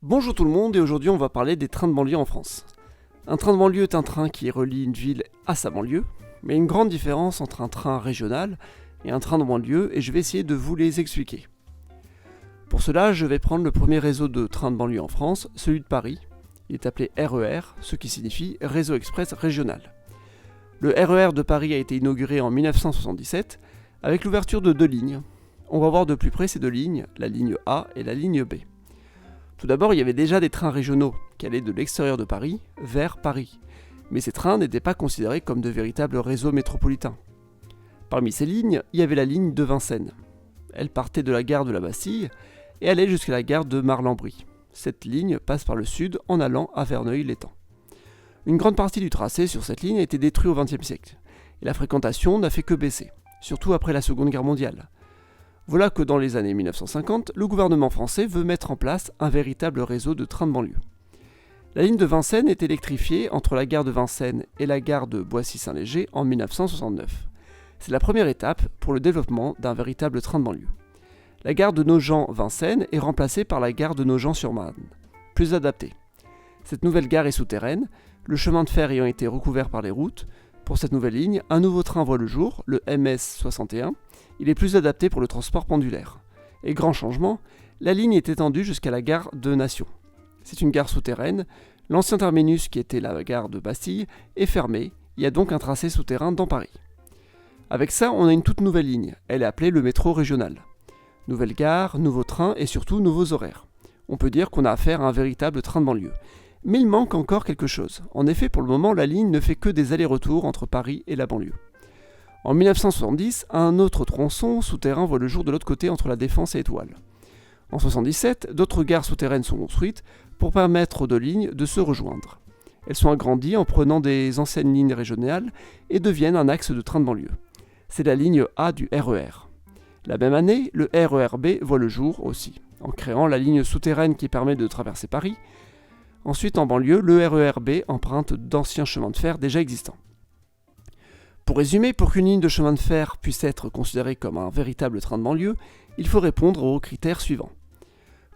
Bonjour tout le monde et aujourd'hui on va parler des trains de banlieue en France. Un train de banlieue est un train qui relie une ville à sa banlieue, mais il y a une grande différence entre un train régional et un train de banlieue et je vais essayer de vous les expliquer. Pour cela, je vais prendre le premier réseau de trains de banlieue en France, celui de Paris. Il est appelé RER, ce qui signifie Réseau Express Régional. Le RER de Paris a été inauguré en 1977 avec l'ouverture de deux lignes. On va voir de plus près ces deux lignes, la ligne A et la ligne B. Tout d'abord, il y avait déjà des trains régionaux qui allaient de l'extérieur de Paris vers Paris, mais ces trains n'étaient pas considérés comme de véritables réseaux métropolitains. Parmi ces lignes, il y avait la ligne de Vincennes. Elle partait de la gare de la Bastille et allait jusqu'à la gare de Marle-en-Brie. Cette ligne passe par le sud en allant à Verneuil-l'Étang. Une grande partie du tracé sur cette ligne a été détruite au XXe siècle, et la fréquentation n'a fait que baisser, surtout après la Seconde Guerre mondiale. Voilà que dans les années 1950, le gouvernement français veut mettre en place un véritable réseau de trains de banlieue. La ligne de Vincennes est électrifiée entre la gare de Vincennes et la gare de Boissy-Saint-Léger en 1969. C'est la première étape pour le développement d'un véritable train de banlieue. La gare de Nogent-Vincennes est remplacée par la gare de Nogent-sur-Marne, plus adaptée. Cette nouvelle gare est souterraine, le chemin de fer ayant été recouvert par les routes. Pour cette nouvelle ligne, un nouveau train voit le jour, le MS61. Il est plus adapté pour le transport pendulaire. Et grand changement, la ligne est étendue jusqu'à la gare de Nation. C'est une gare souterraine, l'ancien terminus qui était la gare de Bastille est fermé, il y a donc un tracé souterrain dans Paris. Avec ça, on a une toute nouvelle ligne, elle est appelée le métro régional. Nouvelle gare, nouveau train et surtout nouveaux horaires. On peut dire qu'on a affaire à un véritable train de banlieue. Mais il manque encore quelque chose. En effet, pour le moment, la ligne ne fait que des allers-retours entre Paris et la banlieue. En 1970, un autre tronçon souterrain voit le jour de l'autre côté entre la Défense et Étoile. En 1977, d'autres gares souterraines sont construites pour permettre aux deux lignes de se rejoindre. Elles sont agrandies en prenant des anciennes lignes régionales et deviennent un axe de train de banlieue. C'est la ligne A du RER. La même année, le RER-B voit le jour aussi, en créant la ligne souterraine qui permet de traverser Paris. Ensuite, en banlieue, le RER-B emprunte d'anciens chemins de fer déjà existants. Pour résumer, pour qu'une ligne de chemin de fer puisse être considérée comme un véritable train de banlieue, il faut répondre aux critères suivants.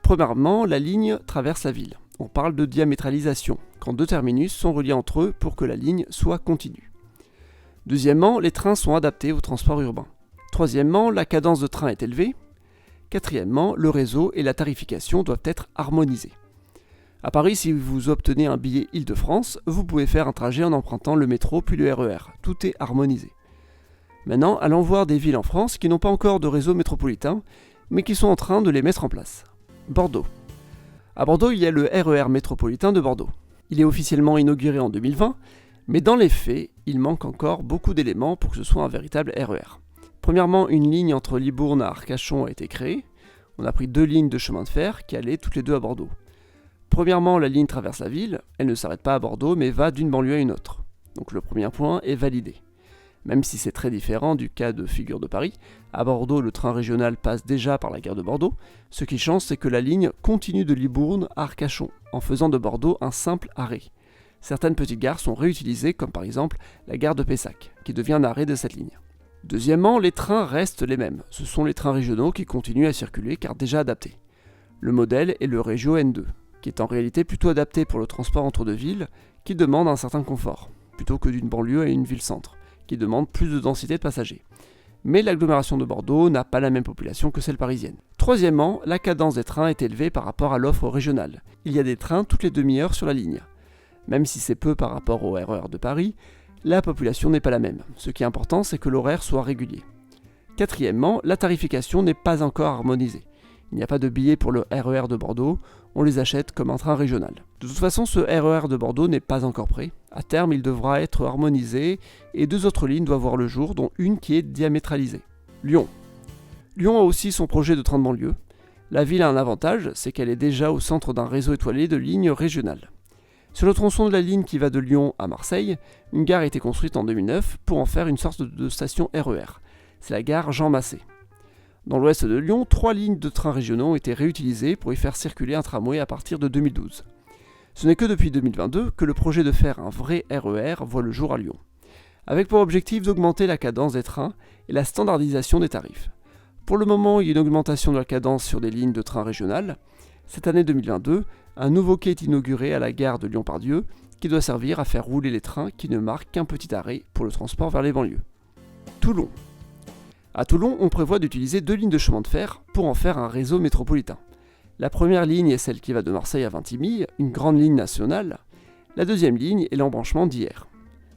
Premièrement, la ligne traverse la ville. On parle de diamétralisation, quand deux terminus sont reliés entre eux pour que la ligne soit continue. Deuxièmement, les trains sont adaptés au transport urbain. Troisièmement, la cadence de train est élevée. Quatrièmement, le réseau et la tarification doivent être harmonisés. À Paris, si vous obtenez un billet Île-de-France, vous pouvez faire un trajet en empruntant le métro puis le RER. Tout est harmonisé. Maintenant, allons voir des villes en France qui n'ont pas encore de réseau métropolitain, mais qui sont en train de les mettre en place. Bordeaux. À Bordeaux, il y a le RER métropolitain de Bordeaux. Il est officiellement inauguré en 2020, mais dans les faits, il manque encore beaucoup d'éléments pour que ce soit un véritable RER. Premièrement, une ligne entre Libourne et Arcachon a été créée. On a pris deux lignes de chemin de fer qui allaient toutes les deux à Bordeaux. Premièrement, la ligne traverse la ville, elle ne s'arrête pas à Bordeaux mais va d'une banlieue à une autre. Donc le premier point est validé. Même si c'est très différent du cas de figure de Paris, à Bordeaux le train régional passe déjà par la gare de Bordeaux, ce qui change c'est que la ligne continue de Libourne à Arcachon, en faisant de Bordeaux un simple arrêt. Certaines petites gares sont réutilisées comme par exemple la gare de Pessac, qui devient un arrêt de cette ligne. Deuxièmement, les trains restent les mêmes, ce sont les trains régionaux qui continuent à circuler car déjà adaptés. Le modèle est le Régio N2. Qui est en réalité plutôt adapté pour le transport entre deux villes, qui demande un certain confort, plutôt que d'une banlieue à une ville-centre, qui demande plus de densité de passagers. Mais l'agglomération de Bordeaux n'a pas la même population que celle parisienne. Troisièmement, la cadence des trains est élevée par rapport à l'offre régionale. Il y a des trains toutes les demi-heures sur la ligne. Même si c'est peu par rapport au RER de Paris, la population n'est pas la même. Ce qui est important, c'est que l'horaire soit régulier. Quatrièmement, la tarification n'est pas encore harmonisée. Il n'y a pas de billets pour le RER de Bordeaux, on les achète comme un train régional. De toute façon, ce RER de Bordeaux n'est pas encore prêt. À terme, il devra être harmonisé et deux autres lignes doivent voir le jour, dont une qui est diamétralisée. Lyon. Lyon a aussi son projet de train de banlieue. La ville a un avantage, c'est qu'elle est déjà au centre d'un réseau étoilé de lignes régionales. Sur le tronçon de la ligne qui va de Lyon à Marseille, une gare a été construite en 2009 pour en faire une sorte de station RER. C'est la gare Jean Massé. Dans l'ouest de Lyon, 3 lignes de trains régionaux ont été réutilisées pour y faire circuler un tramway à partir de 2012. Ce n'est que depuis 2022 que le projet de faire un vrai RER voit le jour à Lyon, avec pour objectif d'augmenter la cadence des trains et la standardisation des tarifs. Pour le moment, il y a une augmentation de la cadence sur des lignes de train régionales, Cette année 2022, un nouveau quai est inauguré à la gare de Lyon-Part-Dieu qui doit servir à faire rouler les trains qui ne marquent qu'un petit arrêt pour le transport vers les banlieues. Toulon. À Toulon, on prévoit d'utiliser 2 lignes de chemin de fer pour en faire un réseau métropolitain. La première ligne est celle qui va de Marseille à Vintimille, une grande ligne nationale. La deuxième ligne est l'embranchement d'Hyères.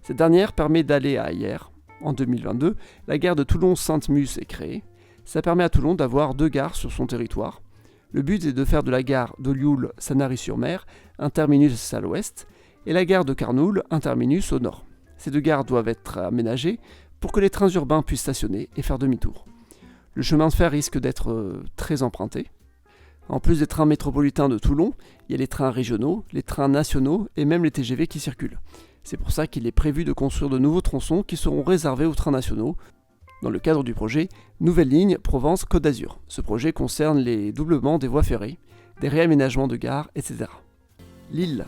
Cette dernière permet d'aller à Hyères. En 2022, la gare de Toulon-Sainte-Mus est créée. Ça permet à Toulon d'avoir 2 gares sur son territoire. Le but est de faire de la gare d'Olioul-Sanary-sur-Mer un terminus à l'ouest et la gare de Carnoules un terminus au nord. Ces 2 gares doivent être aménagées pour que les trains urbains puissent stationner et faire demi-tour. Le chemin de fer risque d'être très emprunté. En plus des trains métropolitains de Toulon, il y a les trains régionaux, les trains nationaux et même les TGV qui circulent. C'est pour ça qu'il est prévu de construire de nouveaux tronçons qui seront réservés aux trains nationaux dans le cadre du projet Nouvelle ligne Provence-Côte d'Azur. Ce projet concerne les doublements des voies ferrées, des réaménagements de gares, etc. Lille.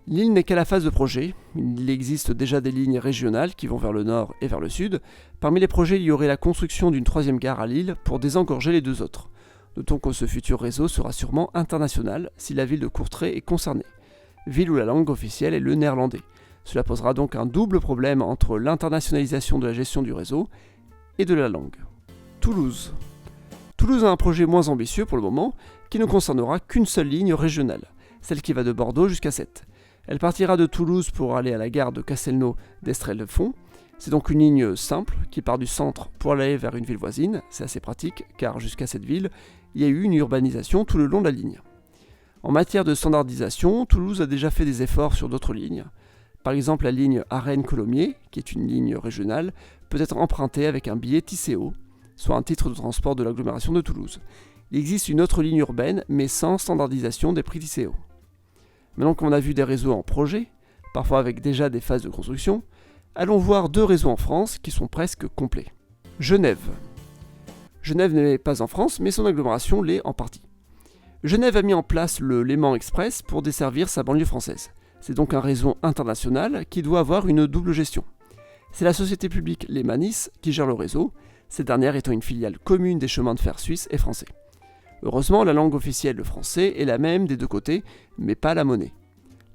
Lille n'est qu'à la phase de projet. Il existe déjà des lignes régionales qui vont vers le nord et vers le sud. Parmi les projets, il y aurait la construction d'une 3e gare à Lille pour désengorger les 2 autres. Notons que ce futur réseau sera sûrement international si la ville de Courtrai est concernée, ville où la langue officielle est le néerlandais. Cela posera donc un double problème entre l'internationalisation de la gestion du réseau et de la langue. Toulouse. Toulouse a un projet moins ambitieux pour le moment, qui ne concernera qu'une seule ligne régionale, celle qui va de Bordeaux jusqu'à Sète. Elle partira de Toulouse pour aller à la gare de Castelnau d'Estrelles-le-Fond. C'est donc une ligne simple qui part du centre pour aller vers une ville voisine. C'est assez pratique car jusqu'à cette ville, il y a eu une urbanisation tout le long de la ligne. En matière de standardisation, Toulouse a déjà fait des efforts sur d'autres lignes. Par exemple, la ligne Arène-Colomiers, qui est une ligne régionale, peut être empruntée avec un billet TCO, soit un titre de transport de l'agglomération de Toulouse. Il existe une autre ligne urbaine, mais sans standardisation des prix TCO. Maintenant qu'on a vu des réseaux en projet, parfois avec déjà des phases de construction, allons voir 2 réseaux en France qui sont presque complets. Genève. Genève n'est pas en France, mais son agglomération l'est en partie. Genève a mis en place le Léman Express pour desservir sa banlieue française. C'est donc un réseau international qui doit avoir une double gestion. C'est la société publique Lemanis qui gère le réseau, cette dernière étant une filiale commune des chemins de fer suisses et français. Heureusement, la langue officielle, le français, est la même des 2 côtés, mais pas la monnaie.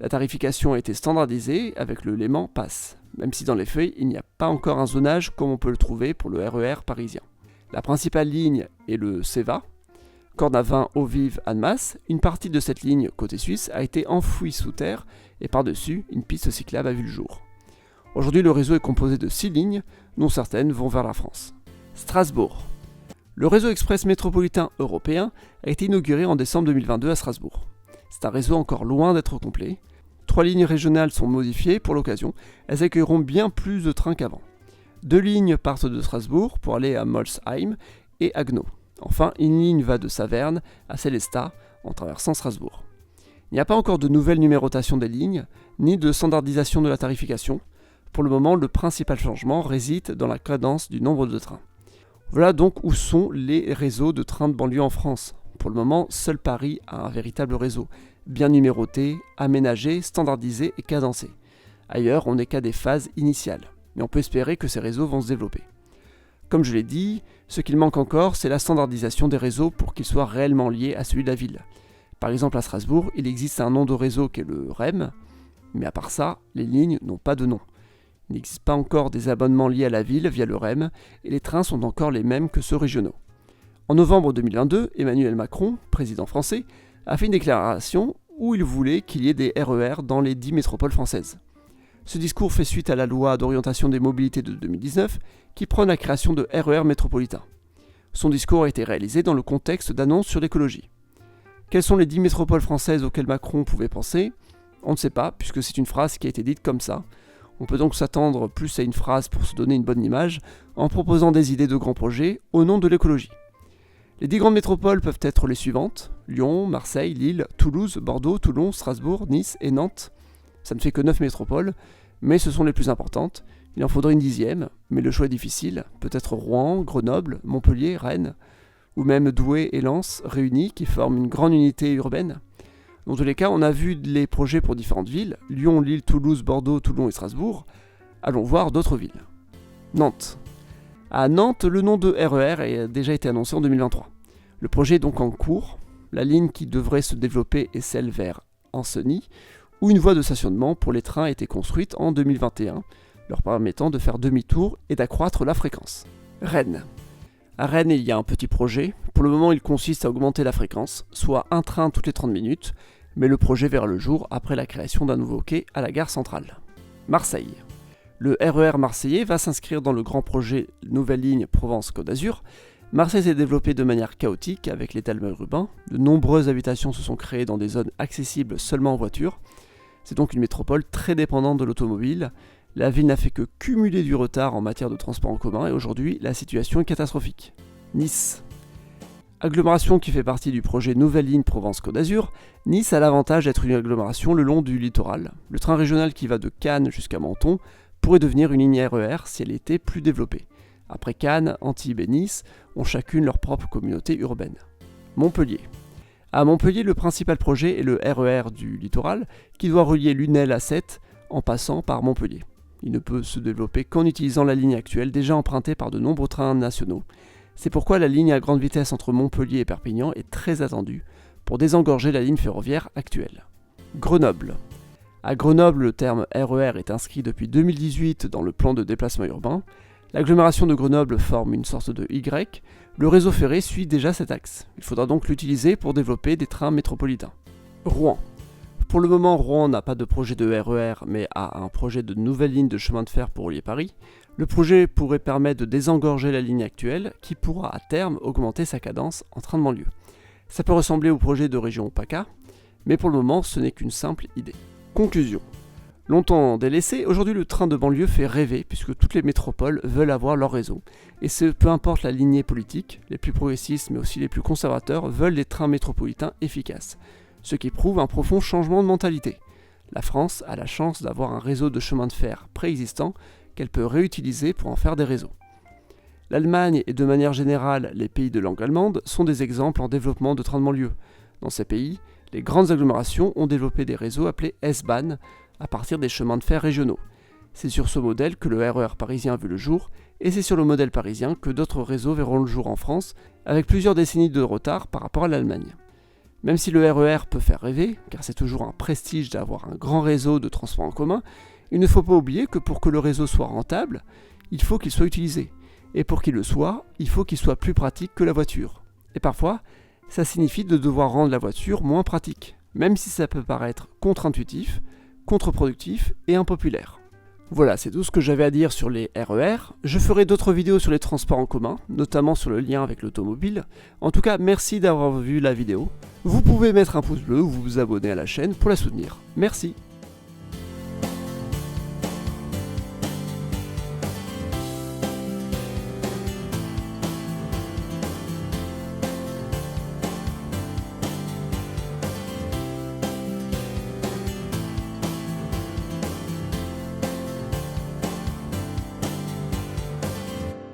La tarification a été standardisée avec le Léman Pass, même si dans les feuilles, il n'y a pas encore un zonage comme on peut le trouver pour le RER parisien. La principale ligne est le CEVA, Cornavin, Eaux-Vives, Annemasse. Une partie de cette ligne côté suisse a été enfouie sous terre et par-dessus, une piste cyclable a vu le jour. Aujourd'hui, le réseau est composé de 6 lignes, dont certaines vont vers la France. Strasbourg. Le réseau express métropolitain européen a été inauguré en décembre 2022 à Strasbourg. C'est un réseau encore loin d'être complet. 3 lignes régionales sont modifiées pour l'occasion. Elles accueilleront bien plus de trains qu'avant. 2 lignes partent de Strasbourg pour aller à Molsheim et Haguenau. Enfin, une ligne va de Saverne à Sélestat en traversant Strasbourg. Il n'y a pas encore de nouvelle numérotation des lignes, ni de standardisation de la tarification. Pour le moment, le principal changement réside dans la cadence du nombre de trains. Voilà donc où sont les réseaux de trains de banlieue en France. Pour le moment, seul Paris a un véritable réseau, bien numéroté, aménagé, standardisé et cadencé. Ailleurs, on n'est qu'à des phases initiales, mais on peut espérer que ces réseaux vont se développer. Comme je l'ai dit, ce qu'il manque encore, c'est la standardisation des réseaux pour qu'ils soient réellement liés à celui de la ville. Par exemple, à Strasbourg, il existe un nom de réseau qui est le REM, mais à part ça, les lignes n'ont pas de nom. Il n'existe pas encore des abonnements liés à la ville via le REM, et les trains sont encore les mêmes que ceux régionaux. En novembre 2022, Emmanuel Macron, président français, a fait une déclaration où il voulait qu'il y ait des RER dans les 10 métropoles françaises. Ce discours fait suite à la loi d'orientation des mobilités de 2019 qui prône la création de RER métropolitains. Son discours a été réalisé dans le contexte d'annonces sur l'écologie. Quelles sont les 10 métropoles françaises auxquelles Macron pouvait penser ? On ne sait pas, puisque c'est une phrase qui a été dite comme ça. On peut donc s'attendre plus à une phrase pour se donner une bonne image, en proposant des idées de grands projets au nom de l'écologie. Les 10 grandes métropoles peuvent être les suivantes: Lyon, Marseille, Lille, Toulouse, Bordeaux, Toulon, Strasbourg, Nice et Nantes. Ça ne fait que 9 métropoles, mais ce sont les plus importantes. Il en faudrait une 10e, mais le choix est difficile. Peut-être Rouen, Grenoble, Montpellier, Rennes, ou même Douai et Lens réunis qui forment une grande unité urbaine. Dans tous les cas, on a vu les projets pour différentes villes, Lyon, Lille, Toulouse, Bordeaux, Toulon et Strasbourg. Allons voir d'autres villes. Nantes. À Nantes, le nom de RER a déjà été annoncé en 2023. Le projet est donc en cours. La ligne qui devrait se développer est celle vers Ancenis, où une voie de stationnement pour les trains a été construite en 2021, leur permettant de faire demi-tour et d'accroître la fréquence. Rennes. À Rennes, il y a un petit projet. Pour le moment, il consiste à augmenter la fréquence, soit un train toutes les 30 minutes, mais le projet verra le jour après la création d'un nouveau quai à la gare centrale. Marseille. Le RER marseillais va s'inscrire dans le grand projet Nouvelle Ligne Provence-Côte d'Azur. Marseille s'est développée de manière chaotique avec l'étalement urbain. De nombreuses habitations se sont créées dans des zones accessibles seulement en voiture. C'est donc une métropole très dépendante de l'automobile. La ville n'a fait que cumuler du retard en matière de transport en commun et aujourd'hui, la situation est catastrophique. Nice. Agglomération qui fait partie du projet Nouvelle Ligne Provence-Côte d'Azur, Nice a l'avantage d'être une agglomération le long du littoral. Le train régional qui va de Cannes jusqu'à Menton pourrait devenir une ligne RER si elle était plus développée. Après Cannes, Antibes et Nice ont chacune leur propre communauté urbaine. Montpellier. À Montpellier, le principal projet est le RER du littoral qui doit relier Lunel à Sète en passant par Montpellier. Il ne peut se développer qu'en utilisant la ligne actuelle déjà empruntée par de nombreux trains nationaux. C'est pourquoi la ligne à grande vitesse entre Montpellier et Perpignan est très attendue pour désengorger la ligne ferroviaire actuelle. Grenoble. À Grenoble, le terme RER est inscrit depuis 2018 dans le plan de déplacement urbain. L'agglomération de Grenoble forme une sorte de Y. Le réseau ferré suit déjà cet axe. Il faudra donc l'utiliser pour développer des trains métropolitains. Rouen. Pour le moment, Rouen n'a pas de projet de RER, mais a un projet de nouvelle ligne de chemin de fer pour relier Paris. Le projet pourrait permettre de désengorger la ligne actuelle, qui pourra à terme augmenter sa cadence en train de banlieue. Ça peut ressembler au projet de région PACA, mais pour le moment, ce n'est qu'une simple idée. Conclusion. Longtemps délaissé, aujourd'hui le train de banlieue fait rêver puisque toutes les métropoles veulent avoir leur réseau. Et ce, peu importe la lignée politique, les plus progressistes mais aussi les plus conservateurs veulent des trains métropolitains efficaces. Ce qui prouve un profond changement de mentalité. La France a la chance d'avoir un réseau de chemin de fer préexistant qu'elle peut réutiliser pour en faire des réseaux. L'Allemagne et de manière générale les pays de langue allemande sont des exemples en développement de trains de banlieue. Dans ces pays, les grandes agglomérations ont développé des réseaux appelés S-Bahn à partir des chemins de fer régionaux. C'est sur ce modèle que le RER parisien a vu le jour, et c'est sur le modèle parisien que d'autres réseaux verront le jour en France, avec plusieurs décennies de retard par rapport à l'Allemagne. Même si le RER peut faire rêver, car c'est toujours un prestige d'avoir un grand réseau de transport en commun, il ne faut pas oublier que pour que le réseau soit rentable, il faut qu'il soit utilisé. Et pour qu'il le soit, il faut qu'il soit plus pratique que la voiture. Et parfois, ça signifie de devoir rendre la voiture moins pratique, même si ça peut paraître contre-intuitif, contre-productif et impopulaire. Voilà, c'est tout ce que j'avais à dire sur les RER. Je ferai d'autres vidéos sur les transports en commun, notamment sur le lien avec l'automobile. En tout cas, merci d'avoir vu la vidéo. Vous pouvez mettre un pouce bleu ou vous abonner à la chaîne pour la soutenir. Merci.